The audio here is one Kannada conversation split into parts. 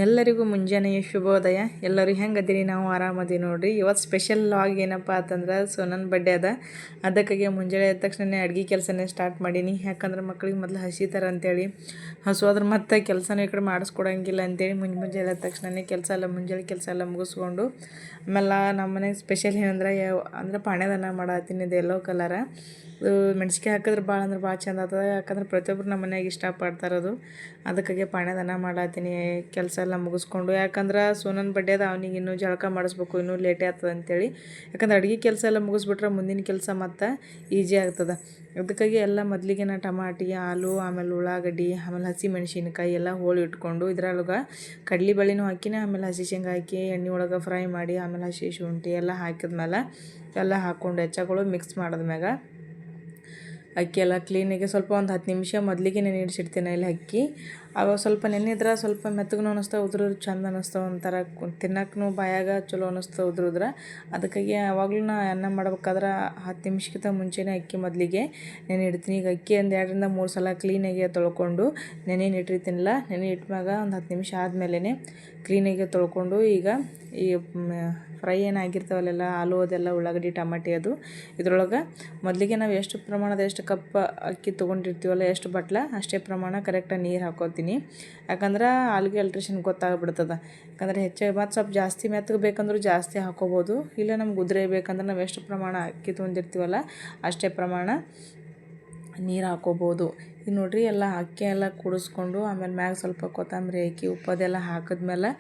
ಎಲ್ಲರಿಗೂ ಮುಂಜಾನೆಯ ಶುಭೋದಯ. ಎಲ್ಲರೂ ಹೆಂಗದಿರಿ? ನಾವು ಆರಾಮದೀವಿ ನೋಡ್ರಿ. ಇವತ್ತು ಸ್ಪೆಷಲ್ ಲಾಗ್ ಏನಪ್ಪ ಅಂತಂದ್ರೆ ಸೋನನ್ ಬರ್ಡೇ ಅದ. ಅದಕ್ಕಾಗಿ ಮುಂಜಾನೆ ಎದ್ದ ತಕ್ಷಣ ಅಡುಗೆ ಕೆಲಸನೇ ಸ್ಟಾರ್ಟ್ ಮಾಡೀನಿ. ಯಾಕಂದ್ರೆ ಮಕ್ಳಿಗೆ ಮೊದಲು ಹಸಿತಾರೆ ಅಂತೇಳಿ, ಹಸು ಆದ್ರೆ ಮತ್ತೆ ಕೆಲಸನೂ ಈ ಕಡೆ ಮಾಡಿಸ್ಕೊಡಂಗಿಲ್ಲ ಅಂತೇಳಿ ಮುಂಜಾನೆ ಎದ್ದ ತಕ್ಷಣನೇ ಮುಂಜಾನೆ ಕೆಲಸ ಎಲ್ಲ ಮುಗಿಸ್ಕೊಂಡು ಆಮೇಲೆ ನಮ್ಮ ಮನೆಗೆ ಸ್ಪೆಷಲ್ ಏನಂದ್ರೆ ಪಾಣ್ಯದನ್ನ ಮಾಡತ್ತೀನಿ. ಇದು ಯೆಲ್ಲೋ ಕಲರ. ಮೆಣ್ಸಿಕಾಯಿ ಹಾಕಿದ್ರೆ ಭಾಳ ಅಂದ್ರೆ ಭಾಳ ಚಂದ ಆಗ್ತದೆ. ಯಾಕಂದ್ರೆ ಪ್ರತಿಯೊಬ್ಬರು ನಮ್ಮ ಮನೆಯಾಗ ಇಷ್ಟಪಡ್ತಾರದು. ಅದಕ್ಕಾಗಿ ಪಾಣ್ಯದನ್ನ ಮಾಡತ್ತೀನಿ ಕೆಲಸ ಎಲ್ಲ ಮುಗಿಸ್ಕೊಂಡು. ಯಾಕಂದ್ರೆ ಸೋನನ್ ಬರ್ಡೇ ಅದ, ಅವನಿಗೆ ಇನ್ನೂ ಜಳಕ ಮಾಡಿಸ್ಬೇಕು, ಇನ್ನೂ ಲೇಟೇ ಆಗ್ತದೆ ಅಂತೇಳಿ. ಯಾಕಂದ್ರೆ ಅಡುಗೆ ಕೆಲಸ ಎಲ್ಲ ಮುಗಿಸ್ಬಿಟ್ರೆ ಮುಂದಿನ ಕೆಲಸ ಮತ್ತು ಈಜಿ ಆಗ್ತದೆ. ಅದಕ್ಕಾಗಿ ಎಲ್ಲ ಮೊದಲಿಗೆ ಟಮಾಟಿ, ಆಲೂ, ಆಮೇಲೆ ಉಳ್ಳಾಗಡ್ಡಿ, ಆಮೇಲೆ ಹಸಿ ಮೆಣಸಿನ್ಕಾಯಿ ಎಲ್ಲ ಹೋಳಿ ಇಟ್ಕೊಂಡು ಇದ್ರೊಳಗೆ ಕಡ್ಲಿ ಬೇಳೆನೂ ಹಾಕಿನಿ. ಆಮೇಲೆ ಹಸಿ ಶೇಂಗಾ ಹಾಕಿ ಎಣ್ಣೆ ಒಳಗೆ ಫ್ರೈ ಮಾಡಿ ಆಮೇಲೆ ಹಸಿ ಶುಂಠಿ ಎಲ್ಲ ಹಾಕಿದ್ಮೇಲೆ ಎಲ್ಲ ಹಾಕ್ಕೊಂಡು ಹೆಚ್ಚಗಳು ಮಿಕ್ಸ್ ಮಾಡಿದ್ಮ್ಯಾಗ ಅಕ್ಕಿ ಎಲ್ಲ ಕ್ಲೀನಾಗಿ ಸ್ವಲ್ಪ ಒಂದು 10 ನಿಮಿಷ ಮೊದಲಿಗೆ ನೆನೆಸಿಡ್ತೀನಿ. ಇಲ್ಲಿ ಅಕ್ಕಿ ಅವು ಸ್ವಲ್ಪ ನೆನೆದ್ರೆ ಸ್ವಲ್ಪ ಮೆತ್ತಗೂ ಅನ್ನಿಸ್ತಾವೆ, ಉದ್ರಿದ್ರೆ ಚಂದ ಅನ್ನಿಸ್ತಾವೆ. ಒಂಥರ ತಿನ್ನಕ್ಕೂ ಬಾಯಾಗ ಚಲೋ ಅನ್ನಿಸ್ತಾವೆ ಉದ್ರಿದ್ರೆ. ಅದಕ್ಕಾಗಿ ಯಾವಾಗಲೂ ನಾ ಅನ್ನ ಮಾಡ್ಬೇಕಾದ್ರೆ 10 ನಿಮಿಷಕ್ಕಿಂತ ಮುಂಚೆನೇ ಅಕ್ಕಿ ಮೊದಲಿಗೆ ನೆನೆ ಈಗ ಅಕ್ಕಿ ಒಂದು 2 ರಿಂದ 3 ಸಲ ಕ್ಲೀನಾಗಿ ತೊಳ್ಕೊಂಡು ನೆನೆ ಇಟ್ಟಾಗ ಒಂದು 10 ನಿಮಿಷ ಆದಮೇಲೆ ಕ್ಲೀನಾಗಿ ತೊಳ್ಕೊಂಡು ಈಗ ಈ ಫ್ರೈ ಏನಾಗಿರ್ತಾವಲ್ಲೆಲ್ಲ ಆಲೂ ಅದೆಲ್ಲ ಉಳ್ಳಾಗಡ್ಡಿ ಟಮಾಟಿ ಅದು ಇದ್ರೊಳಗೆ ಮೊದಲಿಗೆ ನಾವು ಎಷ್ಟು ಪ್ರಮಾಣದ ಎಷ್ಟು ಕಪ್ ಅಕ್ಕಿ ತೊಗೊಂಡಿರ್ತೀವಲ್ಲ, ಎಷ್ಟು ಬಟ್ಲ ಅಷ್ಟೇ ಪ್ರಮಾಣ ಕರೆಕ್ಟಾಗಿ ನೀರು ಹಾಕೋತೀನಿ. ಯಾಕಂದ್ರೆ ಆಲೂಗೆ ಅಲ್ಟ್ರೇಷನ್ ಗೊತ್ತಾಗ್ಬಿಡ್ತದೆ. ಯಾಕಂದರೆ ಹೆಚ್ಚಾಗಿ ಮತ್ತು ಸ್ವಲ್ಪ ಜಾಸ್ತಿ ಮೆತ್ತಗೆ ಬೇಕಂದ್ರೂ ಜಾಸ್ತಿ ಹಾಕೋಬೋದು. ಇಲ್ಲ ನಮ್ಗೆ ಉದುರೇ ಬೇಕಂದ್ರೆ ನಾವು ಎಷ್ಟು ಪ್ರಮಾಣ ಅಕ್ಕಿ ತೊಗೊಂಡಿರ್ತೀವಲ್ಲ ಅಷ್ಟೇ ಪ್ರಮಾಣ ನೀರು ಹಾಕೋಬೋದು. ಈಗ ನೋಡಿರಿ ಎಲ್ಲ ಅಕ್ಕಿ ಎಲ್ಲ ಕುಡಿಸ್ಕೊಂಡು ಆಮೇಲೆ ಮ್ಯಾಗ ಸ್ವಲ್ಪ ಕೊತ್ತಂಬರಿ ಹಾಕಿ ಉಪ್ಪದೆಲ್ಲ ಹಾಕಿದ್ಮೇಲೆ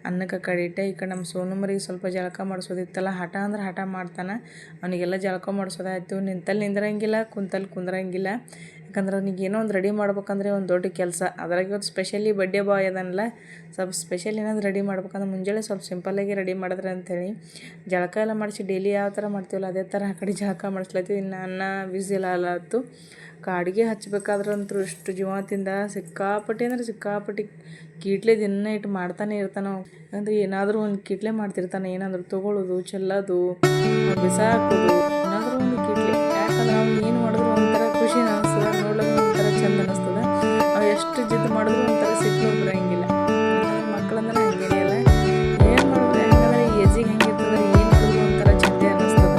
ಅನ್ನಕ್ಕೆ ಕಡಿಟ್ಟೆ. ಈ ಕಡೆ ನಮ್ಮ ಸೋನು ಸ್ವಲ್ಪ ಜಳಕ ಮಾಡಿಸೋದಿತ್ತಲ್ಲ, ಹಠ ಅಂದ್ರೆ ಹಠ ಮಾಡ್ತಾನೆ. ಅವನಿಗೆಲ್ಲ ಜಳಕ ಮಾಡಿಸೋದಾಯ್ತು. ನಿಂದ್ರಂಗಿಲ್ಲ, ಕುಂದ್ರಂಗಿಲ್ಲ. ಯಾಕಂದ್ರೆ ಅವ್ನಿಗೆ ಏನೋ ಒಂದು ರೆಡಿ ಮಾಡ್ಬೇಕಂದ್ರೆ ಒಂದು ದೊಡ್ಡ ಕೆಲಸ. ಅದ್ರಾಗ ಇವತ್ತು ಸ್ಪೆಷಲಿ ಬರ್ಡೇ ಬಾಯ್ ಅದನ್ನಲ್ಲ, ಸ್ವಲ್ಪ ಸ್ಪೆಷಲ್ ಏನಾದ್ರು ರೆಡಿ ಮಾಡ್ಬೇಕಂದ್ರೆ ಮುಂಜಾನೆ ಸ್ವಲ್ಪ ಸಿಂಪಲ್ಲಾಗಿ ರೆಡಿ ಮಾಡಿದ್ರೆ ಅಂಥೇಳಿ ಜಳಕ ಎಲ್ಲ ಮಾಡಿಸಿ ಡೈಲಿ ಯಾವ ಥರ ಮಾಡ್ತೀವಲ್ಲ ಅದೇ ಥರ ಆ ಕಡೆ ಜಳಕ ಮಾಡಿಸ್ಲತ್ತೀವಿ. ಇನ್ನು ಅನ್ನ ವಿಸಿಲ್ ಅಲ್ಲತ್ತು. ಅಡುಗೆ ಹಚ್ಬೇಕಾದ್ರಂತೂ ಇಷ್ಟು ಜೀವತಿಂದ ಸಿಕ್ಕಾಪಟ್ಟಿ ಕೀಟ್ಲೆ ದಿನ ಇಟ್ಟು ಮಾಡ್ತಾನೆ ಇರ್ತಾನೆ. ಅಂದರೆ ಏನಾದರೂ ಒಂದು ಕೀಟ್ಲೆ ಮಾಡ್ತಿರ್ತಾನೆ. ಏನಾದರೂ ತೊಗೊಳ್ಳೋದು, ಚೆಲ್ಲೋದು, ಬಿಸಾಕೋದು, ಏನಾದರೂ ಒಂದು ಕೀಟ್ಲೆ. ಯಾಕಂದ್ರೆ ಅವ್ನು ಏನು ಮಾಡಿದ್ರು ಒಂಥರ ಖುಷಿ ಅನ್ನಿಸ್ತದೆ, ನೋಡ್ಲಿಕ್ಕೆ ಒಂಥರ ಚೆಂದ ಅನ್ನಿಸ್ತದೆ. ಅವ್ನು ಎಷ್ಟು ಜಿದ್ದು ಮಾಡಿದ್ರು ಒಂಥರ ಸಿಟ್ಟು ಬರೋಂಗಿಲ್ಲ. ಮಕ್ಕಳಂದ್ರೆ ಹಂಗೇನೆ ಅಲ್ಲ, ಏನು ಮಾಡಿದ್ರು ಯಾಕಂದ್ರೆ ಈ ಏಜಿಗೆ ಹೆಂಗಿರ್ತದ್ರೆ ಏನು ಮಾಡಿದ್ರು ಒಂಥರ ಚೆಂದೆ ಅನ್ನಿಸ್ತದೆ.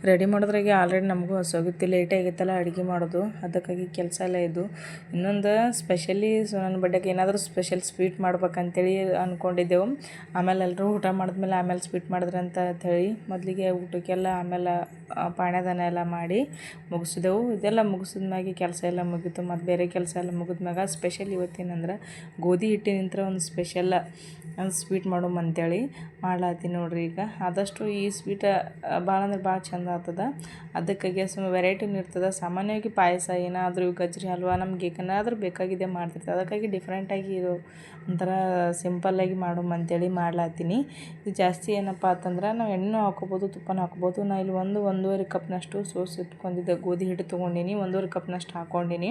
ರೆಡಿ ಮಾಡೋದ್ರಾಗೆ ಆಲ್ರೆಡಿ ನಮಗೂ ಹಸೋಗಿತ್ತು, ಲೇಟ್ ಆಗಿತ್ತಲ್ಲ ಅಡುಗೆ ಮಾಡೋದು. ಅದಕ್ಕಾಗಿ ಕೆಲಸ ಎಲ್ಲ ಇದು. ಇನ್ನೊಂದು ಸ್ಪೆಷಲಿ ನನ್ನ ಬರ್ಡೇಗೆ ಏನಾದರೂ ಸ್ಪೆಷಲ್ ಸ್ವೀಟ್ ಮಾಡ್ಬೇಕಂತೇಳಿ ಅಂದ್ಕೊಂಡಿದ್ದೆವು. ಆಮೇಲೆ ಎಲ್ಲರೂ ಊಟ ಮಾಡಿದ್ಮೇಲೆ ಆಮೇಲೆ ಸ್ವೀಟ್ ಮಾಡಿದ್ರೆ ಅಂತ ಹೇಳಿ ಮೊದಲಿಗೆ ಊಟಕ್ಕೆಲ್ಲ ಆಮೇಲೆ ಪಾಣ್ಯದಾನ ಎಲ್ಲ ಮಾಡಿ ಮುಗಿಸಿದೆವು. ಇದೆಲ್ಲ ಮುಗಿಸಿದ್ಮ್ಯಾಗೆ ಕೆಲಸ ಎಲ್ಲ ಮುಗೀತು. ಮತ್ತು ಬೇರೆ ಕೆಲಸ ಎಲ್ಲ ಮುಗಿದ್ಮ್ಯಾಗ ಸ್ಪೆಷಲ್ ಇವತ್ತೇನಂದ್ರೆ ಗೋಧಿ ಹಿಟ್ಟಿನಿಂದ ಒಂದು ಸ್ಪೆಷಲ್ ಒಂದು ಸ್ವೀಟ್ ಮಾಡೋಮ್ ಅಂತೇಳಿ ಮಾಡ್ಲಾತೀನಿ ನೋಡ್ರಿ. ಈಗ ಆದಷ್ಟು ಈ ಸ್ವೀಟ್ ಭಾಳ ಅಂದ್ರೆ ಭಾಳ ಚಂದ ಆಗ್ತದೆ. ಅದಕ್ಕಾಗಿ ವೆರೈಟಿನೂ ಇರ್ತದೆ. ಸಾಮಾನ್ಯವಾಗಿ ಪಾಯಸ ಏನಾದರೂ ಗಜ್ರಿ ಹಲ್ವಾ ನಮ್ಗೆ ಏನಾದರೂ ಬೇಕಾಗಿದೆ ಮಾಡ್ತಿರ್ತದೆ. ಅದಕ್ಕಾಗಿ ಡಿಫ್ರೆಂಟಾಗಿ ಇದು ಒಂಥರ ಸಿಂಪಲ್ಲಾಗಿ ಮಾಡೋಮ್ ಅಂತೇಳಿ ಮಾಡ್ಲಾತೀನಿ. ಇದು ಜಾಸ್ತಿ ಏನಪ್ಪ ಅಂತಂದ್ರೆ ನಾವು ಎಣ್ಣೆನೂ ಹಾಕ್ಕೋಬೋದು, ತುಪ್ಪನೂ ಹಾಕ್ಬೋದು. ನಾನು ಇಲ್ಲಿ 1-1.5 ಕಪ್ನಷ್ಟು ಸೋಸ್ ಇಟ್ಕೊಂಡಿದ್ದೆ ಗೋಧಿ ಹಿಟ್ಟು ತೊಗೊಂಡಿನಿ. 1.5 ಕಪ್ನಷ್ಟು ಹಾಕ್ಕೊಂಡಿನಿ.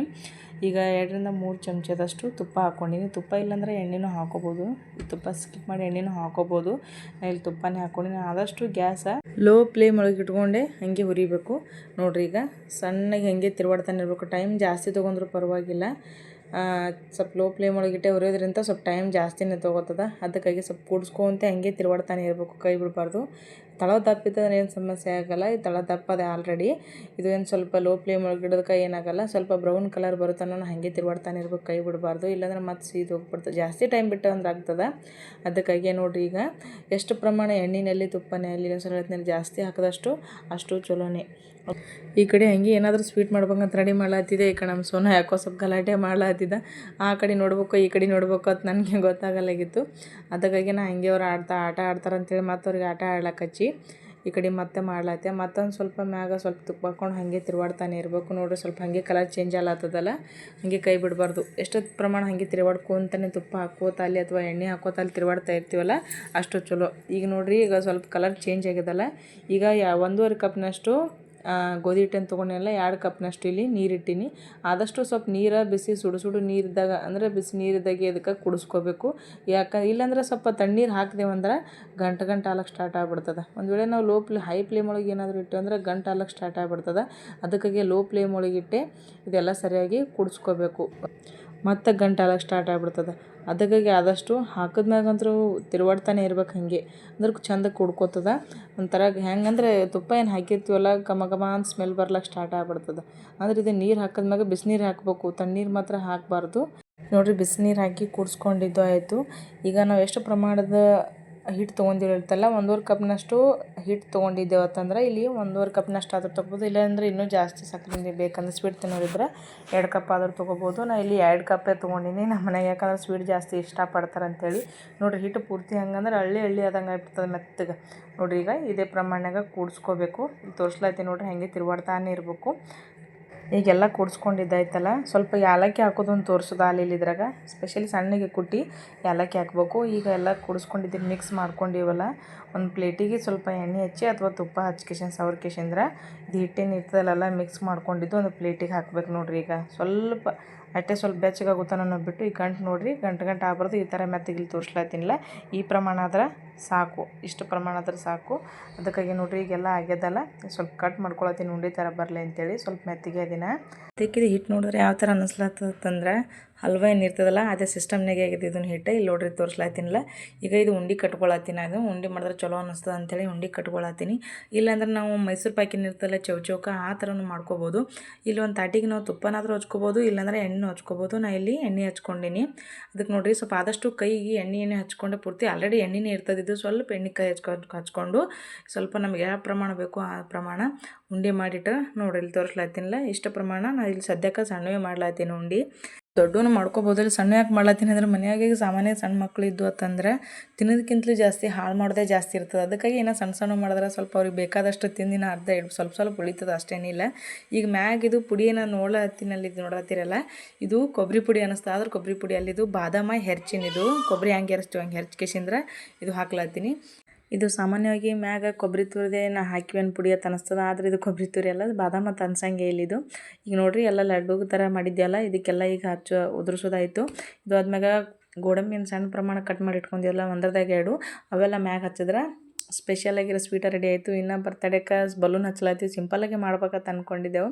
ಈಗ 2 ರಿಂದ 3 ಚಮಚದಷ್ಟು ತುಪ್ಪ ಹಾಕ್ಕೊಂಡಿನಿ. ತುಪ್ಪ ಇಲ್ಲಾಂದ್ರೆ ಎಣ್ಣೆನೂ ಹಾಕ್ಕೋಬೋದು. ತುಪ್ಪ ಸ್ಕಿಪ್ ಮಾಡಿ ಎಣ್ಣೆನೂ ಹಾಕ್ಕೋಬೋದು. ನಾನು ಇಲ್ಲಿ ತುಪ್ಪನೇ ಹಾಕ್ಕೊಂಡಿನಿ. ಆದಷ್ಟು ಗ್ಯಾಸ ಲೋ ಫ್ಲೇಮ್ ಒಳಗೆ ಇಟ್ಕೊಂಡೆ ಹಾಗೆ ಹುರಿಬೇಕು ನೋಡ್ರಿ. ಈಗ ಸಣ್ಣಗೆ ಹಾಗೆ ತಿರುವಾಡ್ತಾನೆ ಇರಬೇಕು. ಟೈಮ್ ಜಾಸ್ತಿ ತೊಗೊಂಡ್ರೂ ಪರವಾಗಿಲ್ಲ. ಸ್ವಲ್ಪ ಲೋ ಫ್ಲೇಮ್ ಒಳಗಿಟ್ಟೆ ಹುರಿಯೋದ್ರಿಂದ ಸ್ವಲ್ಪ ಟೈಮ್ ಜಾಸ್ತಿನೇ ತೊಗೋತದ. ಅದಕ್ಕಾಗಿ ಸ್ವಲ್ಪ ಕೂಡಿಸ್ಕೊಂತ ಹಾಗೆ ತಿರುವಾಡ್ತಾನೆ ಇರಬೇಕು, ಕೈ ಬಿಡಬಾರ್ದು. ತಳ ದಪ್ಪಿದ್ರೆ ಏನು ಸಮಸ್ಯೆ ಆಗೋಲ್ಲ. ಈ ತಳ ದಪ್ಪದೆ ಆಲ್ರೆಡಿ. ಇದು ಏನು ಸ್ವಲ್ಪ ಲೋ ಫ್ಲೇಮ್ ಒಳಗೆ ಇಡೋದಕ್ಕೆ ಏನಾಗಲ್ಲ. ಸ್ವಲ್ಪ ಬ್ರೌನ್ ಕಲರ್ ಬರುತ್ತಾನೋ ಹಾಗೆ ತಿರುವಾಡ್ತಾನೆ ಇರ್ಬೇಕು, ಕೈ ಬಿಡಬಾರ್ದು. ಇಲ್ಲಾಂದ್ರೆ ಮತ್ತೆ ಸೀದು ಹೋಗ್ಬಿಡ್ತದೆ. ಜಾಸ್ತಿ ಟೈಮ್ ಬಿಟ್ಟು ಅಂದ್ರೆ ಆಗ್ತದೆ. ಅದಕ್ಕಾಗಿ ನೋಡಿರಿ ಈಗ ಎಷ್ಟು ಪ್ರಮಾಣ ಎಣ್ಣೆಯಲ್ಲಿ ತುಪ್ಪನಲ್ಲಿ ಸಲಹತ್ನಲ್ಲಿ ಜಾಸ್ತಿ ಹಾಕಿದಷ್ಟು ಅಷ್ಟು ಚಲೋನೇ. ಈ ಕಡೆ ಹಂಗೆ ಏನಾದರೂ ಸ್ವೀಟ್ ಮಾಡ್ಬೇಕಂತ ರೆಡಿ ಮಾಡ್ಲಾತಿದ್ದೆ. ಈ ಕಡೆ ನಮ್ಮ ಸೋನ ಯಾಕೋ ಸ್ವಲ್ಪ ಗಲಾಟೆ ಮಾಡ್ಲಾತಿದ್ದ. ಆ ಕಡೆ ನೋಡ್ಬೇಕು ಈ ಕಡೆ ನೋಡ್ಬೇಕು ಅಂತ ನನಗೆ ಗೊತ್ತಾಗಲಾಗಿತ್ತು. ಅದಕ್ಕಾಗಿ ನಾ ಹಂಗೆ ಅವ್ರು ಆಟ ಆಡ್ತಾರಂತೇಳಿ ಮತ್ತು ಅವ್ರಿಗೆ ಆಟ ಆಡ್ಲಕ್ಕೆ ಹಚ್ಚಿ ಈ ಕಡೆ ಮತ್ತೆ ಮಾಡ್ಲತ್ತೆ. ಮತ್ತೊಂದು ಸ್ವಲ್ಪ ಮ್ಯಾಗ ಸ್ವಲ್ಪ ತುಪ್ಪ ಹಾಕ್ಕೊಂಡು ಹಾಗೆ ತಿರುವಾಡ್ತಾನೆ ಇರಬೇಕು. ನೋಡಿರಿ ಸ್ವಲ್ಪ ಹಾಗೆ ಕಲರ್ ಚೇಂಜ್ ಆಗ್ಲತ್ತದಲ್ಲ, ಹಾಗೆ ಕೈ ಬಿಡಬಾರ್ದು. ಎಷ್ಟೊತ್ತು ಪ್ರಮಾಣ ಹಾಗೆ ತಿರುವಾಡ್ಕೊತಾನೆ ತುಪ್ಪ ಹಾಕೋತ ಅಲ್ಲಿ ಅಥವಾ ಎಣ್ಣೆ ಹಾಕೋತ ಅಲ್ಲಿ ತಿರುವಾಡ್ತಾ ಇರ್ತೀವಲ್ಲ ಅಷ್ಟು ಚಲೋ. ಈಗ ನೋಡಿರಿ ಈಗ ಸ್ವಲ್ಪ ಕಲರ್ ಚೇಂಜ್ ಆಗ್ಯದಲ್ಲ. ಈಗ 1.5 ಕಪ್ನಷ್ಟು ಗೋಧಿ ಹಿಟ್ಟನ್ನು ತೊಗೊಂಡೆಲ್ಲ 2 ಕಪ್ನಷ್ಟು ಇಲ್ಲಿ ನೀರಿಟ್ಟಿನಿ. ಆದಷ್ಟು ಸ್ವಲ್ಪ ನೀರು ಬಿಸಿ ಸುಡು ನೀರಿದ್ದಾಗ ಅಂದರೆ ಬಿಸಿ ನೀರಿದ್ದಾಗೆ ಇದಕ್ಕೆ ಕುಡಿಸ್ಕೋಬೇಕು. ಇಲ್ಲಾಂದ್ರೆ ಸ್ವಲ್ಪ ತಣ್ಣೀರು ಹಾಕಿದೆವಂದ್ರೆ ಗಂಟೆ ಆಗ್ಲಿಕ್ಕೆ ಸ್ಟಾರ್ಟ್ ಆಗ್ಬಿಡ್ತದೆ. ಒಂದು ವೇಳೆ ನಾವು ಹೈ ಫ್ಲೇಮ್ ಒಳಗೆ ಏನಾದರೂ ಇಟ್ಟು ಅಂದ್ರೆ ಗಂಟೆ ಆಗ್ಲಿಕ್ಕೆ ಸ್ಟಾರ್ಟ್ ಆಗ್ಬಿಡ್ತದೆ. ಅದಕ್ಕಾಗಿ ಲೋ ಫ್ಲೇಮ್ ಒಳಗಿಟ್ಟೆ ಇದೆಲ್ಲ ಸರಿಯಾಗಿ ಕುಡಿಸ್ಕೋಬೇಕು. ಮತ್ತು ಗಂಟೆ ಆಗ್ಲಿಕ್ಕೆ ಸ್ಟಾರ್ಟ್ ಆಗ್ಬಿಡ್ತದೆ. ಅದಕ್ಕಾಗಿ ಆದಷ್ಟು ಹಾಕಿದ್ಮ್ಯಾಗಂತೂ ತಿರುವಾಡ್ತಾನೆ ಇರ್ಬೇಕು. ಹಾಗೆ ಅಂದ್ರೆ ಚಂದ ಕುಡ್ಕೋತದ. ಒಂಥರ ಹೆಂಗಂದ್ರೆ ತುಪ್ಪ ಏನು ಹಾಕಿರ್ತೀವಲ್ಲ ಘಮ ಘಮ ಅಂತ ಸ್ಮೆಲ್ ಬರ್ಲಿಕ್ಕೆ ಸ್ಟಾರ್ಟ್ ಆಗ್ಬಿಡ್ತದೆ. ಅಂದ್ರೆ ಇದು ನೀರು ಹಾಕಿದ್ಮ್ಯಾಗ ಬಿಸಿನೀರು ಹಾಕಬೇಕು, ತಣ್ಣೀರು ಮಾತ್ರ ಹಾಕಬಾರ್ದು. ನೋಡಿರಿ ಬಿಸಿನೀರು ಹಾಕಿ ಕುಡಿಸ್ಕೊಂಡಿದ್ದು ಆಯಿತು. ಈಗ ನಾವು ಎಷ್ಟು ಪ್ರಮಾಣದ ಹಿಟ್ಟು ತೊಗೊಂಡಿರ್ತಲ್ಲ 1.5 ಕಪ್ನಷ್ಟು ಹಿಟ್ಟು ತೊಗೊಂಡಿದ್ದೇವತ್ತಂದ್ರೆ ಇಲ್ಲಿ 1.5 ಕಪ್ನಷ್ಟು ಆದರೂ ತೊಗೋಬೋದು. ಇಲ್ಲಾಂದರೆ ಇನ್ನೂ ಜಾಸ್ತಿ ಸಕ್ಕರೆ ಬೇಕಂದ್ರೆ ಸ್ವೀಟ್ ತಿನ್ನೋರಿದ್ರೆ 2 ಕಪ್ ಆದರೂ ತೊಗೋಬೋದು. ನಾನು ಇಲ್ಲಿ 2 ಕಪ್ಪೇ ತೊಗೊಂಡಿನಿ. ನಮ್ಮ ಮನೆಗೆ ಯಾಕಂದ್ರೆ ಸ್ವೀಟ್ ಜಾಸ್ತಿ ಇಷ್ಟಪಡ್ತಾರೆ ಅಂತೇಳಿ. ನೋಡಿರಿ ಹಿಟ್ಟು ಪೂರ್ತಿ ಹಂಗಂದ್ರೆ ಹಳ್ಳಿ ಆದಂಗೆ ಆಗ್ಬಿಡ್ತದೆ ಮೆತ್ತಗೆ. ನೋಡಿರಿ ಈಗ ಇದೇ ಪ್ರಮಾಣದಾಗ ಕೂಡಿಸ್ಕೋಬೇಕು. ಇಲ್ಲಿ ತೋರಿಸ್ಲತ್ತೀನಿ ನೋಡಿರಿ, ಹಾಗೆ ತಿರುವಾಡ್ತಾನೆ ಇರಬೇಕು. ಈಗೆಲ್ಲ ಕೂಡಿಸ್ಕೊಂಡಿದ್ದಾಯ್ತಲ್ಲ, ಸ್ವಲ್ಪ ಏಲಕ್ಕಿ ಹಾಕೋದೊಂದು ತೋರಿಸೋದು ಅಲ್ಲಿ ಇದ್ರಾಗ ಸ್ಪೆಷಲಿ ಸಣ್ಣಗೆ ಕುಟ್ಟಿ ಏಲಕ್ಕಿ ಹಾಕಬೇಕು. ಈಗ ಎಲ್ಲ ಕೂಡಿಸ್ಕೊಂಡಿದ್ದೀನಿ, ಮಿಕ್ಸ್ ಮಾಡ್ಕೊಂಡಿವಲ್ಲ. ಒಂದು ಪ್ಲೇಟಿಗೆ ಸ್ವಲ್ಪ ಎಣ್ಣೆ ಹಚ್ಚಿ ಅಥವಾ ತುಪ್ಪ ಹಚ್ಕೇಶನ್ ಸವರ್ಕೇಶಂದ್ರೆ ಇದು ಹಿಟ್ಟೇನು ಇರ್ತದಲ್ಲ ಮಿಕ್ಸ್ ಮಾಡ್ಕೊಂಡಿದ್ದು ಒಂದು ಪ್ಲೇಟಿಗೆ ಹಾಕ್ಬೇಕು. ನೋಡಿರಿ ಈಗ ಸ್ವಲ್ಪ ಸ್ವಲ್ಪ ಬೆಚ್ಚಗಾಗುತ್ತಾ ನಾವು ಬಿಟ್ಟು ಈ ಗಂಟು ನೋಡಿರಿ ಗಂಟು ಆಗ್ಬಾರ್ದು. ಈ ಥರ ಮೆತ್ತಗಿಲ್ಲಿ ತೋರಿಸ್ಲತ್ತೀನಿಲ್ಲ, ಈ ಪ್ರಮಾಣ ಆದ್ರೆ ಸಾಕು, ಇಷ್ಟು ಪ್ರಮಾಣ ಆದ್ರೆ ಸಾಕು. ಅದಕ್ಕಾಗಿ ನೋಡಿರಿ ಈಗೆಲ್ಲ ಆಗ್ಯದಲ್ಲ, ಸ್ವಲ್ಪ ಕಟ್ ಮಾಡ್ಕೊಳತ್ತೀನಿ ಉಂಡೆ ಥರ ಬರಲಿ ಅಂತೇಳಿ. ಸ್ವಲ್ಪ ಮೆತ್ತಿಗೆ ದಿನ ತೆಕ್ಕಿದ ಹಿಟ್ಟು ನೋಡಿದ್ರೆ ಯಾವ ಥರ ಅನ್ನಿಸ್ಲತ್ತಂದ್ರೆ ಹಲ್ವಾ ಏನು ಇರ್ತದಲ್ಲ ಅದೇ ಸಿಸ್ಟಮ್ನಾಗೆ ಆಗಿದೆ ಇದನ್ನು ಹಿಟ್ಟು. ಇಲ್ಲಿ ನೋಡ್ರಿ ತೋರಿಸ್ಲತ್ತೀನಿಲ್ಲ. ಈಗ ಇದು ಉಂಡೆ ಕಟ್ಕೊಳತ್ತೀನಿ. ಅದು ಉಂಡೆ ಮಾಡಿದ್ರೆ ಚಲೋ ಅನ್ನಿಸ್ತದೆ ಅಂತೇಳಿ ಉಂಡೆ ಕಟ್ಕೊಳತ್ತೀನಿ. ಇಲ್ಲಾಂದ್ರೆ ನಾವು ಮೈಸೂರು ಪಾಕಿನ ಇರ್ತಲ್ಲ ಚೌಕ ಆ ಥರನೂ ಮಾಡ್ಕೋಬೋದು. ಇಲ್ಲಿ ಒಂದು ತಾಟಿಗೆ ನಾವು ತುಪ್ಪನಾದರೂ ಹಚ್ಕೋಬೋದು, ಇಲ್ಲಾಂದ್ರೆ ಎಣ್ಣೆ ಹಚ್ಕೋಬೋದು. ನಾನು ಇಲ್ಲಿ ಎಣ್ಣೆ ಹಚ್ಕೊಂಡಿನಿ. ಅದಕ್ಕೆ ನೋಡಿರಿ ಸ್ವಲ್ಪ ಆದಷ್ಟು ಕೈಗೆ ಎಣ್ಣೆ ಹಚ್ಕೊಂಡೆ ಪೂರ್ತಿ ಆಲ್ರೆಡಿ ಎಣ್ಣೆನೇ ಇರ್ತದಿದ್ದು. ಸ್ವಲ್ಪ ಎಣ್ಣೆ ಕೈ ಹಚ್ಕೊಂಡು ಸ್ವಲ್ಪ ನಮಗೆ ಯಾವ ಪ್ರಮಾಣ ಬೇಕೋ ಆ ಪ್ರಮಾಣ ಉಂಡೆ ಮಾಡಿಟ್ಟು ನೋಡಿರಿ ಇಲ್ಲಿ ತೋರಿಸ್ಲತ್ತೀನಿಲ್ಲ. ಇಷ್ಟ ಪ್ರಮಾಣ ನಾನು ಇಲ್ಲಿ ಸದ್ಯಕ್ಕೆ ಸಣ್ಣವೇ ಮಾಡ್ಲತ್ತೀನಿ ಉಂಡೆ. ದೊಡ್ಡವನು ಮಾಡ್ಕೋಬೋದು. ಇಲ್ಲಿ ಸಣ್ಣ ಯಾಕೆ ಮಾಡ್ಲತ್ತೀನಿ ಅಂದ್ರೆ ಮನೆಯಾಗೆ ಸಾಮಾನ್ಯ ಸಣ್ಣ ಮಕ್ಕಳು ಇದ್ದು ಅಂತಂದ್ರೆ ತಿನ್ನೋದಕ್ಕಿಂತಲೂ ಜಾಸ್ತಿ ಹಾಳು ಮಾಡೋದೇ ಜಾಸ್ತಿ ಇರ್ತದೆ. ಅದಕ್ಕಾಗಿ ಏನೋ ಸಣ್ಣ ಮಾಡಿದ್ರೆ ಸ್ವಲ್ಪ ಅವ್ರಿಗೆ ಬೇಕಾದಷ್ಟು ತಿಂದಿನ ಅರ್ಧ ಸ್ವಲ್ಪ ಉಳಿತದೆ, ಅಷ್ಟೇನಿಲ್ಲ. ಈಗ ಮ್ಯಾಗ ಇದು ಪುಡಿ ನಾನು ನೋಡತ್ತೀರಲ್ಲ, ಇದು ಕೊಬ್ಬರಿ ಪುಡಿ ಅನ್ನಿಸ್ತಾ. ಆದ್ರೆ ಕೊಬ್ಬರಿ ಪುಡಿ ಅಲ್ಲಿದು ಬಾದಾಮ ಹೆರ್ಚಿನಿದು ಕೊಬ್ಬರಿ ಹೆಂಗೆ ಹೆರ್ಸ್ತೀವಿ ಹಂಗೆ ಹೆರ್ಚ್ಕೇಸಿಂದ್ರೆ ಇದು ಹಾಕ್ಲತ್ತೀನಿ. ಇದು ಸಾಮಾನ್ಯವಾಗಿ ಮ್ಯಾಗ ಕೊಬ್ಬರಿ ತುರಿದೇ ನಾ ಹಾಕಿವೇನು ಪುಡಿ ಅಂತ ಅನ್ನಿಸ್ತದೆ. ಆದರೆ ಇದು ಕೊಬ್ಬರಿ ತುರಿ ಅಲ್ಲ, ಬಾದಾಮ ಅಂತ ಅನ್ಸಂಗೆ ಇಲ್ಲಿದು. ಈಗ ನೋಡಿರಿ ಎಲ್ಲ ಲಡ್ಡು ಥರ ಮಾಡಿದ್ಯಲ್ಲ, ಇದಕ್ಕೆಲ್ಲ ಈಗ ಉದುರಿಸೋದಾಯಿತು. ಇದು ಆದ್ಮ್ಯಾಗ ಗೋಡಂಬಿನ ಸಣ್ಣ ಪ್ರಮಾಣ ಕಟ್ ಮಾಡಿ ಇಟ್ಕೊಂಡಿಲ್ಲ, ಒಂದರದಾಗ 2 ಅವೆಲ್ಲ ಮ್ಯಾಗ ಹಚ್ಚಿದ್ರೆ ಸ್ಪೆಷಲಾಗಿರೋ ಸ್ವೀಟ ರೆಡಿ ಆಯಿತು. ಇನ್ನು ಬರ್ತಡೇಕ್ಕೆ ಬಲೂನ್ ಹಚ್ಲಾತೀವಿ, ಸಿಂಪಲ್ಲಾಗಿ ಮಾಡ್ಬೇಕಂತ ಅಂದ್ಕೊಂಡಿದ್ದೆವು.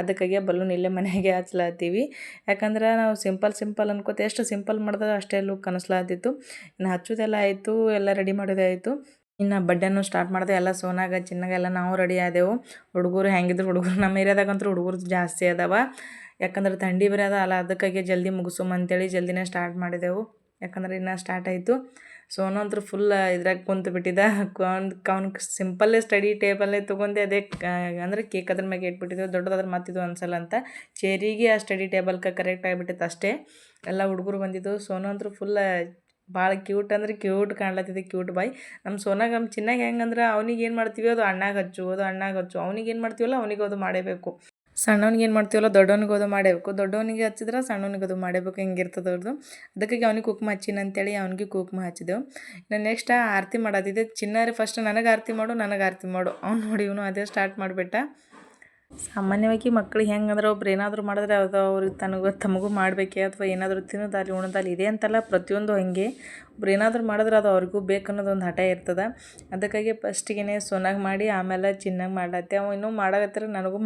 ಅದಕ್ಕಾಗಿ ಬಲೂನ್ ಇಲ್ಲೇ ಮನೆಯಾಗೆ ಹಚ್ಲಾತೀವಿ. ಯಾಕಂದ್ರೆ ನಾವು ಸಿಂಪಲ್ ಅನ್ಕೋತ ಎಷ್ಟು ಸಿಂಪಲ್ ಮಾಡಿದ್ರೆ ಅಷ್ಟೇ ಲುಕ್ ಅನ್ನಿಸ್ಲಾತಿತ್ತು. ಇನ್ನು ಹಚ್ಚೋದೆಲ್ಲ ಆಯಿತು, ಎಲ್ಲ ರೆಡಿ ಮಾಡೋದಾಯಿತು. ಇನ್ನು ಬಡ್ಡೆನೂ ಸ್ಟಾರ್ಟ್ ಮಾಡಿದೆ. ಎಲ್ಲ ಸೋನಾಗ ಚಿನ್ನಾಗ ಎಲ್ಲ ನಾವು ರೆಡಿ ಆದೆವು. ಹುಡುಗರು ಹೆಂಗಿದ್ರು ಹುಡುಗರು ನಮ್ಮ ಏರಿಯಾದಾಗಂತೂ ಹುಡುಗರು ಜಾಸ್ತಿ ಅದಾವ. ಯಾಕಂದ್ರೆ ಥಂಡಿ ಬೇರೆ ಅದ ಅಲ್ಲ, ಅದಕ್ಕಾಗಿ ಜಲ್ದಿ ಮುಗಿಸೋಮಂತೇಳಿ ಜಲ್ದಿನೇ ಸ್ಟಾರ್ಟ್ ಮಾಡಿದೆವು. ಯಾಕಂದ್ರೆ ಇನ್ನೂ ಸ್ಟಾರ್ಟ್ ಆಯಿತು. ಸೋನು ಅಂತೂ ಫುಲ್ ಇದ್ರಾಗ ಕುಂತು ಬಿಟ್ಟಿದ್ದ. ಅವ್ನಿಗೆ ಸಿಂಪಲ್ಲೇ ಸ್ಟಡಿ ಟೇಬಲ್ಲೇ ತೊಗೊಂಡೆ. ಅದೇ ಅಂದರೆ ಕೇಕ್ ಅದ್ರ ಮ್ಯಾಗೆ ಇಟ್ಬಿಟ್ಟಿದ್ದೆವು. ದೊಡ್ಡದಾದ್ರೆ ಮತ್ತಿದು ಅನ್ಸಲ್ಲ ಅಂತ ಚೇರಿಗೆ ಆ ಸ್ಟಡಿ ಟೇಬಲ್ಗೆ ಕರೆಕ್ಟ್ ಆಗಿಬಿಟ್ಟಿತ್ತು ಅಷ್ಟೇ. ಎಲ್ಲ ಹುಡುಗರು ಬಂದಿದ್ದು. ಸೋನು ಅಂತೂ ಫುಲ್ ಭಾಳ ಕ್ಯೂಟ್ ಅಂದ್ರೆ ಕ್ಯೂಟ್ ಕಾಣ್ಲತ್ತಿದೆ, ಕ್ಯೂಟ್ ಬಾಯ್. ನಮ್ಮ ಸೋನಾಗ ನಮ್ಮ ಚಿನ್ನಾಗ ಹೆಂಗಂದ್ರೆ ಅವ್ನಿಗೆ ಏನು ಮಾಡ್ತೀವಿ ಅದು ಅಣ್ಣಾಗ ಹಚ್ಚು ಅವ್ನಿಗೆ ಏನು ಮಾಡ್ತೀವಲ್ಲ ಅವನಿಗೆ ಅದು ಮಾಡಬೇಕು. ಸಣ್ಣವ್ನಿಗೆ ಏನು ಮಾಡ್ತೀವಲ್ಲ ದೊಡ್ಡವನಿಗೆ ಅದು ಮಾಡಬೇಕು. ದೊಡ್ಡವನಿಗೆ ಹಚ್ಚಿದ್ರೆ ಸಣ್ಣವನಿಗೆ ಅದು ಮಾಡಬೇಕು. ಹಿಂಗಿರ್ತದೆ ಅವ್ರದ್ದು. ಅದಕ್ಕಾಗಿ ಅವ್ನಿಗೆ ಕುಕ್ಮ ಹಚ್ಚಿನ ಅಂತೇಳಿ ಅವ್ನಿಗೆ ಕುಕ್ಮ ಹಚ್ಚಿದೆವು. ನಾನು ನೆಕ್ಸ್ಟ್ ಆರತಿ ಮಾಡೋದಿದೆ. ಚಿನ್ನಾರಿ ಫಸ್ಟ್ ನನಗೆ ಆರತಿ ಮಾಡು ಅವ್ನು ನೋಡಿ ಇವನು ಅದೇ ಸ್ಟಾರ್ಟ್ ಮಾಡಿಬಿಟ್ಟ. ಸಾಮಾನ್ಯವಾಗಿ ಮಕ್ಳಿಗೆ ಹೆಂಗಂದ್ರೆ ಒಬ್ರು ಏನಾದರೂ ಮಾಡಿದ್ರೆ ಅದು ಅವ್ರಿಗೆ ತಮಗೂ ಮಾಡಬೇಕೆ ಅಥವಾ ಏನಾದರೂ ತಿನ್ನೋದಾಗಲಿ ಉಣೋದಾಗಲಿ ಇದೆ ಅಂತಲ್ಲ, ಪ್ರತಿಯೊಂದು ಹಂಗೆ ಒಬ್ರು ಏನಾದರೂ ಮಾಡಿದ್ರೆ ಅದು ಅವ್ರಿಗೂ ಬೇಕನ್ನೋದು ಒಂದು ಹಠ ಇರ್ತದೆ. ಅದಕ್ಕಾಗಿ ಫಸ್ಟಿಗೆ ಸೋನಾಗ ಮಾಡಿ ಆಮೇಲೆ ಚಿನ್ನಾಗ ಮಾಡ್ಲತ್ತೆ. ಅವ ಇನ್ನೂ ಮಾಡಕತ್ತರ ನನಗೂ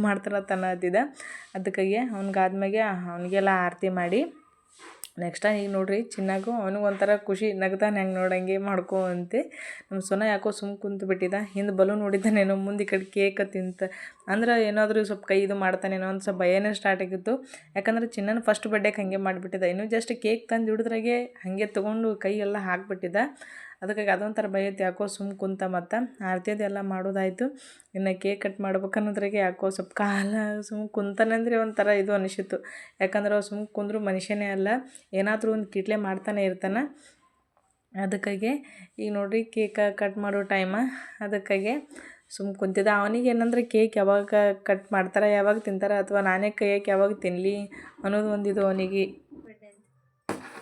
ಮಾಡ್ತಾನೆ ಅಂತ ಅನ್ನತ್ತಿದ್ದ. ಅದಕ್ಕಾಗಿ ಅವ್ನಿಗಾದ್ಮೇಲೆ ಅವನಿಗೆಲ್ಲ ಆರತಿ ಮಾಡಿ ನೆಕ್ಸ್ಟ್ ಈಗ ನೋಡಿರಿ ಚಿನ್ನಾಗೂ ಅವನಿಗೆ ಒಂಥರ ಖುಷಿ, ನಗ್ತಾನೆ ಹೆಂಗೆ ನೋಡಂಗೆ ಮಾಡ್ಕೋ ಅಂತೆ. ನಮ್ಮ ಸೊನ ಯಾಕೋ ಸುಮ್ಮ ಕುಂತು ಬಿಟ್ಟಿದ್ದ. ಹಿಂದೆ ಬಲೂನ್ ನೋಡಿದ್ದಾನೇನೋ, ಮುಂದೆ ಈ ಕಡೆ ಕೇಕ್ ತಿಂತ ಅಂದ್ರೆ ಏನಾದರೂ ಸ್ವಲ್ಪ ಕೈ ಇದು ಮಾಡ್ತಾನೇನೋ ಅಂತ ಸ್ವಲ್ಪ ಭಯನೇ ಸ್ಟಾರ್ಟ್ ಆಗಿತ್ತು. ಯಾಕಂದ್ರೆ ಚಿನ್ನನ ಫಸ್ಟ್ ಬರ್ಡೇಗೆ ಹಾಗೆ ಮಾಡಿಬಿಟ್ಟಿದ್ದ. ಇನ್ನೂ ಜಸ್ಟ್ ಕೇಕ್ ತಂದು ಹಿಡಿದ್ರಾಗೆ ಹಾಗೆ ತೊಗೊಂಡು ಕೈ ಎಲ್ಲ ಹಾಕ್ಬಿಟ್ಟಿದ್ದ. ಅದಕ್ಕಾಗಿ ಅದೊಂಥರ ಭಯ ಇತ್ತು. ಯಾಕೋ ಸುಮ್ಮ ಕುಂತ ಮತ್ತು ಆರತಿಯದೆಲ್ಲ ಮಾಡೋದಾಯಿತು. ಇನ್ನು ಕೇಕ್ ಕಟ್ ಮಾಡ್ಬೇಕನ್ನೋದ್ರಾಗೆ ಯಾಕೋ ಸ್ವಲ್ಪ ಕಾಲ ಸುಮ್ಮ ಕುಂತಾನಂದರೆ ಒಂಥರ ಇದು ಅನಿಸಿತ್ತು. ಯಾಕಂದ್ರೆ ಅವು ಸುಮ್ಮ ಕುಂದ್ರು ಮನುಷ್ಯನೇ ಅಲ್ಲ, ಏನಾದರೂ ಒಂದು ಕಿಟ್ಲೆ ಮಾಡ್ತಾನೆ ಇರ್ತಾನೆ. ಅದಕ್ಕಾಗಿ ಈಗ ನೋಡಿರಿ ಕೇಕ ಕಟ್ ಮಾಡೋ ಟೈಮ. ಅದಕ್ಕಾಗಿ ಕುಂತಿದ್ದ. ಅವನಿಗೆ ಏನಂದ್ರೆ ಕೇಕ್ ಯಾವಾಗ ಕಟ್ ಮಾಡ್ತಾರೆ, ಯಾವಾಗ ತಿಂತಾರೆ, ಅಥವಾ ನಾನೇ ಕೈಯಾಕೆ ಯಾವಾಗ ತಿನ್ನಲಿ ಅನ್ನೋದು ಒಂದಿದು ಅವನಿಗೆ.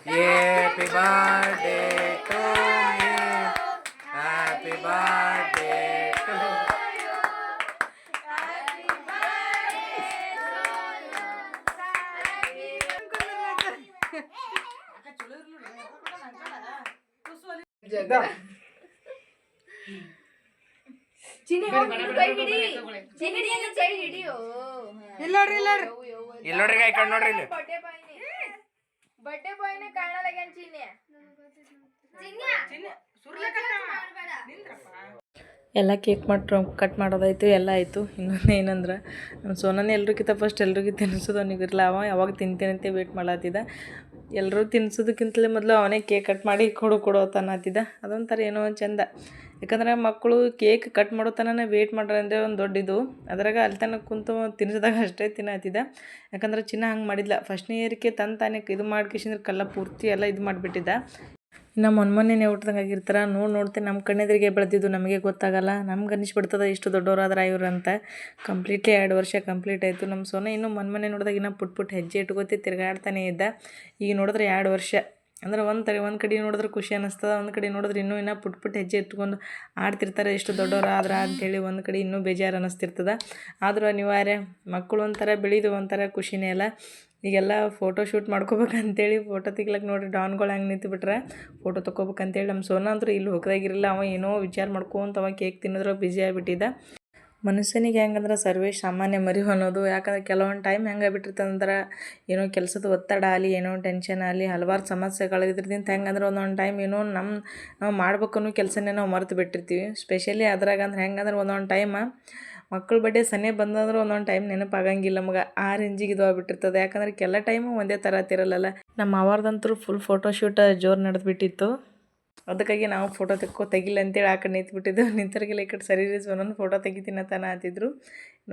Happy birthday to me. Happy birthday to you. Happy birthday. ಇಲ್ಲೋಡ್ರಿ ಕೈ ಕಣ್ಣು ನೋಡ್ರಿ ಇಲ್ಲಿ. बर्थडे बॉय ने काढा लागेन चिन्या ಎಲ್ಲ ಕೇಕ್ ಕಟ್ ಮಾಡೋದಾಯ್ತು, ಎಲ್ಲ ಆಯಿತು. ಇನ್ನೊಂದು ಏನಂದ್ರೆ ನಮ್ಮ ಸೋನನೇ ಎಲ್ರಿಗಿಂತ ಫಸ್ಟ್ ಎಲ್ರಿಗೂ ತಿನ್ನಿಸೋದು ಅವನಿಗಿರಲ್ಲ. ಅವ ಯಾವಾಗ ತಿಂತೇನಂತೆ ವೇಟ್ ಮಾಡತ್ತಿದ್ದ. ಎಲ್ಲರೂ ತಿನ್ನಿಸೋದಕ್ಕಿಂತಲೇ ಮೊದಲು ಅವನೇ ಕೇಕ್ ಕಟ್ ಮಾಡಿ ಕೊಡು ಅನ್ನತ್ತಿದ್ದ. ಅದೊಂಥರ ಏನೋ ಚೆಂದ. ಯಾಕಂದ್ರೆ ಮಕ್ಕಳು ಕೇಕ್ ಕಟ್ ಮಾಡೋ ತನಕ ವೇಟ್ ಮಾಡ್ರೆ ಅಂದರೆ ಒಂದು ದೊಡ್ಡದು. ಅದ್ರಾಗ ಅಲ್ಲಿ ತನಕ ಕುಂತು ತಿನ್ನಿಸಿದಾಗ ಅಷ್ಟೇ ತಿನ್ನತ್ತಿದ್ದ. ಯಾಕಂದ್ರೆ ಚಿನ್ನ ಹಂಗೆ ಮಾಡಿದ್ಲ. ಫಸ್ಟ್ನೇ ಏರಿಕೆ ತಾನೇ ಇದು ಮಾಡ್ಕಿಸಿದ್ರೆ ಕಲ್ಲ ಪೂರ್ತಿ ಎಲ್ಲ ಇದು ಮಾಡಿಬಿಟ್ಟಿದ್ದ. ಇನ್ನು ಮೊನ್ನೆ ಹುಟ್ದಂಗೆ ಆಗಿರ್ತಾರೆ. ನೋಡ್ತೇನೆ ನಮ್ಮ ಕಣ್ಣೆದ್ರಿಗೆ ಬೆಳೆದಿದ್ದು ನಮಗೆ ಗೊತ್ತಾಗಲ್ಲ. ನಮ್ಗೆ ಅನ್ನಿಸ್ಬಿಡ್ತದೆ ಇಷ್ಟು ದೊಡ್ಡವರಾದ್ರೆ ಇವ್ರು ಅಂತ. ಕಂಪ್ಲೀಟ್ಲಿ 2 ವರ್ಷ ಕಂಪ್ಲೀಟ್ ಆಯಿತು. ನಮ್ಮ ಸೋನ ಇನ್ನೂ ಮೊನ್ನೆ ನೋಡಿದಾಗ ಇನ್ನೂ ಪುಟ್ ಹೆಜ್ಜೆ ಇಟ್ಕೋತಿ ತಿರ್ಗಾಡ್ತಾನೆ ಇದ್ದ. ಈಗ ನೋಡಿದ್ರೆ 2 ವರ್ಷ ಅಂದ್ರೆ ಒಂದು ಕಡೆ ನೋಡಿದ್ರೆ ಖುಷಿ ಅನ್ನಿಸ್ತದೆ, ಒಂದು ಕಡೆ ನೋಡಿದ್ರೆ ಇನ್ನೂ ಪುಟ್ ಹೆಜ್ಜೆ ಇಟ್ಕೊಂಡು ಆಡ್ತಿರ್ತಾರೆ ಎಷ್ಟು ದೊಡ್ಡವರಾದ್ರೆ ಅಂಥೇಳಿ. ಒಂದು ಕಡೆ ಇನ್ನೂ ಬೇಜಾರು ಅನ್ನಿಸ್ತಿರ್ತದೆ. ಆದರೂ ಅನಿವಾರ್ಯ. ಮಕ್ಕಳು ಒಂಥರ ಬೆಳೆದು ಒಂಥರ ಖುಷಿನೇ ಅಲ್ಲ. ಈಗೆಲ್ಲ ಫೋಟೋ ಶೂಟ್ ಮಾಡ್ಕೋಬೇಕಂತೇಳಿ ಫೋಟೋ ತೆಗಿಲಕ್ಕೆ ನೋಡಿರಿ ಡಾನ್ಗಳು ಹಂಗೆ ನಿಂತುಬಿಟ್ರೆ ಫೋಟೋ ತೊಗೋಬೇಕಂತೇಳಿ. ನಮ್ಮ ಸೋನ ಅಂತೂ ಇಲ್ಲಿ ಹೋಗೋದಾಗಿರಲಿಲ್ಲ. ಅವ ಏನೋ ವಿಚಾರ ಮಾಡ್ಕೊಂತ ಅವ ಕೇಕ್ ತಿನ್ನೋದ್ರ ಬ್ಯುಸಿ ಆಗಿಬಿಟ್ಟಿದ್ದ. ಮನುಷ್ಯನಿಗೆ ಹೆಂಗಂದ್ರೆ ಸರ್ವೇ ಸಾಮಾನ್ಯ ಮರಿವು ಅನ್ನೋದು. ಯಾಕಂದ್ರೆ ಕೆಲವೊಂದು ಟೈಮ್ ಹೆಂಗೆ ಆಗ್ಬಿಟ್ಟಿರ್ತಂದ್ರೆ ಏನೋ ಕೆಲಸದ ಒತ್ತಡ ಆಗಲಿ, ಏನೋ ಟೆನ್ಷನ್ ಆಗಲಿ, ಹಲವಾರು ಸಮಸ್ಯೆಗಳು ಇದ್ರದಿಂದ ಹೆಂಗಂದ್ರೆ ಒಂದೊಂದು ಟೈಮ್ ಏನೋ ನಾವು ಮಾಡ್ಬೇಕನ್ನೋ ಕೆಲಸನೇ ನಾವು ಮರೆತು ಬಿಟ್ಟಿರ್ತೀವಿ. ಸ್ಪೆಷಲಿ ಅದ್ರಾಗ ಅಂದ್ರೆ ಹೆಂಗಂದ್ರೆ ಒಂದೊಂದು ಟೈಮ್ ಮಕ್ಕಳ ಬಡ್ಡೆ ಸನ್ನೆ ಬಂದಂದ್ರೆ ಒಂದೊಂದು ಟೈಮ್ ನೆನಪಾಗಂಗಿಲ್ಲ ನಮಗೆ. ಆ ರೇಂಜಿಗೆ ಇದು ಆಗ್ಬಿಟ್ಟಿರ್ತದೆ. ಯಾಕಂದ್ರೆ ಕೆಲ ಟೈಮು ಒಂದೇ ಥರ ತಿರಲ್ಲ. ನಮ್ಮ ಅವ್ರದಂತೂ ಫುಲ್ ಫೋಟೋಶೂಟ್ ಜೋರು ನಡೆದ್ಬಿಟ್ಟಿತ್ತು. ಅದಕ್ಕಾಗಿ ನಾವು ಫೋಟೋ ತೆಗಿಲ್ಲ ಅಂತೇಳಿ ಆ ಕಡೆ ನಿಂತ್ಬಿಟ್ಟಿದ್ದು. ನಿಂತರ್ಗಿಲ್ಲ ಈ ಕಡೆ ಸರಿ ಸೋನನ್ನು ಫೋಟೋ ತೆಗಿತೀನತನ ಆತಿದ್ರು.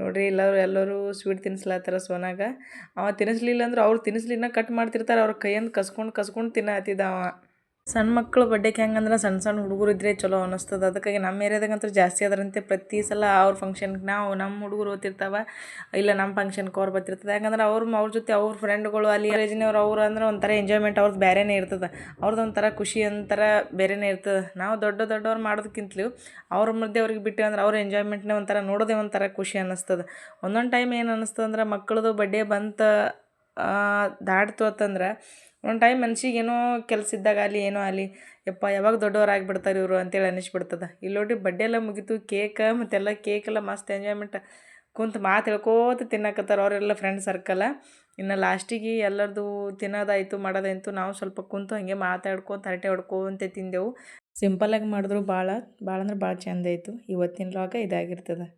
ನೋಡಿರಿ ಎಲ್ಲರೂ ಸ್ವೀಟ್ ತಿನ್ನಿಸ್ಲತ್ತಾರ ಸೋನಾಗ. ಅವ ತಿನ್ನಿಸ್ಲಿಲ್ಲ ಅಂದ್ರೆ ಅವ್ರು ತಿನ್ನಿಸ್ಲಿನ ಕಟ್ ಮಾಡ್ತಿರ್ತಾರೆ. ಅವ್ರ ಕೈಯಿಂದ ಕಸ್ಕೊಂಡು ತಿನ್ನತ್ತಿದ್ದ ಅವ. ಸಣ್ಣ ಮಕ್ಕಳು ಬಡ್ಡೆಗೆ ಹೆಂಗಂದ್ರೆ ಸಣ್ಣ ಹುಡುಗರು ಇದ್ದರೆ ಚಲೋ ಅನ್ನಿಸ್ತದೆ. ಅದಕ್ಕಾಗಿ ನಮ್ಮ ಏರಿಯಾದಾಗಂತೂ ಜಾಸ್ತಿ ಅದರಂತೆ ಪ್ರತಿ ಸಲ ಅವ್ರ ಫಂಕ್ಷನ್ಗೆ ನಮ್ಮ ಹುಡುಗರು ಓದ್ತಿರ್ತಾವೆ, ಇಲ್ಲ ನಮ್ಮ ಫಂಕ್ಷನ್ಗೆ ಅವ್ರು ಬರ್ತಿರ್ತದೆ. ಯಾಕಂದ್ರೆ ಅವ್ರ ಜೊತೆ ಅವ್ರ ಫ್ರೆಂಡ್ಗಳು ಅಲ್ಲಿ ಕಾಲೇಜಿನವ್ರು ಅವ್ರು ಅಂದ್ರೆ ಒಂಥರ ಎಂಜಾಯ್ಮೆಂಟ್ ಅವ್ರದ್ದು ಬೇರೆನೇ ಇರ್ತದೆ. ಅವ್ರದ್ದು ಒಂಥರ ಖುಷಿ ಒಂಥರ ಬೇರೆನೇ ಇರ್ತದೆ. ನಾವು ದೊಡ್ಡವ್ರು ಮಾಡೋದಕ್ಕಿಂತಲೂ ಅವ್ರ ಮಧ್ಯೆ ಅವ್ರಿಗೆ ಬಿಟ್ಟು ಅಂದ್ರೆ ಅವ್ರ ಎಂಜಾಯ್ಮೆಂಟ್ನೇ ಒಂಥರ ನೋಡೋದೇ ಒಂಥರ ಖುಷಿ ಅನ್ನಿಸ್ತದೆ. ಒಂದೊಂದು ಟೈಮ್ ಏನು ಅನ್ನಿಸ್ತದೆ ಅಂದ್ರೆ ಮಕ್ಕಳದು ಬಡ್ಡೆ ದಾಟ್ತು ಅಂತಂದ್ರೆ ಒಂದು ಟೈಮ್ ಮನ್ಸಿಗೆ ಏನೋ ಕೆಲಸ ಇದ್ದಾಗಲಿ ಏನೋ ಆಗಲಿ, ಯಪ್ಪ ಯಾವಾಗ ದೊಡ್ಡವರಾಗಿಬಿಡ್ತಾರೆ ಇವರು ಅಂತೇಳಿ ಅನ್ನಿಸ್ಬಿಡ್ತದೆ. ಇಲ್ಲಿ ನೋಡಿ ಬಡ್ಡೆ ಎಲ್ಲ ಮುಗೀತು, ಮತ್ತೆಲ್ಲ ಕೇಕೆಲ್ಲ ಮಸ್ತ್ ಎಂಜಾಯ್ಮೆಂಟ್ ಕುಂತು ಮಾತು ಹೇಳ್ಕೋತ ತಿನ್ನಕತ್ತಾರೆ ಅವರೆಲ್ಲ ಫ್ರೆಂಡ್ ಸರ್ಕಲ. ಇನ್ನು ಲಾಸ್ಟಿಗೆ ಎಲ್ಲರದು ತಿನ್ನೋದಾಯಿತು ಮಾಡೋದಾಯಿತು. ನಾವು ಸ್ವಲ್ಪ ಕುಂತು ಹಾಗೆ ಮಾತಾಡ್ಕೊತ ಹರಟೆ ಹೊಡ್ಕೊಂತ ತಿಂದೆವು. ಸಿಂಪಲಾಗಿ ಮಾಡಿದ್ರು ಭಾಳ ಅಂದ್ರೆ ಭಾಳ ಚೆಂದ ಆಯಿತು. ಇವತ್ತಿನ ಲಾಗ ಇದಾಗಿರ್ತದೆ.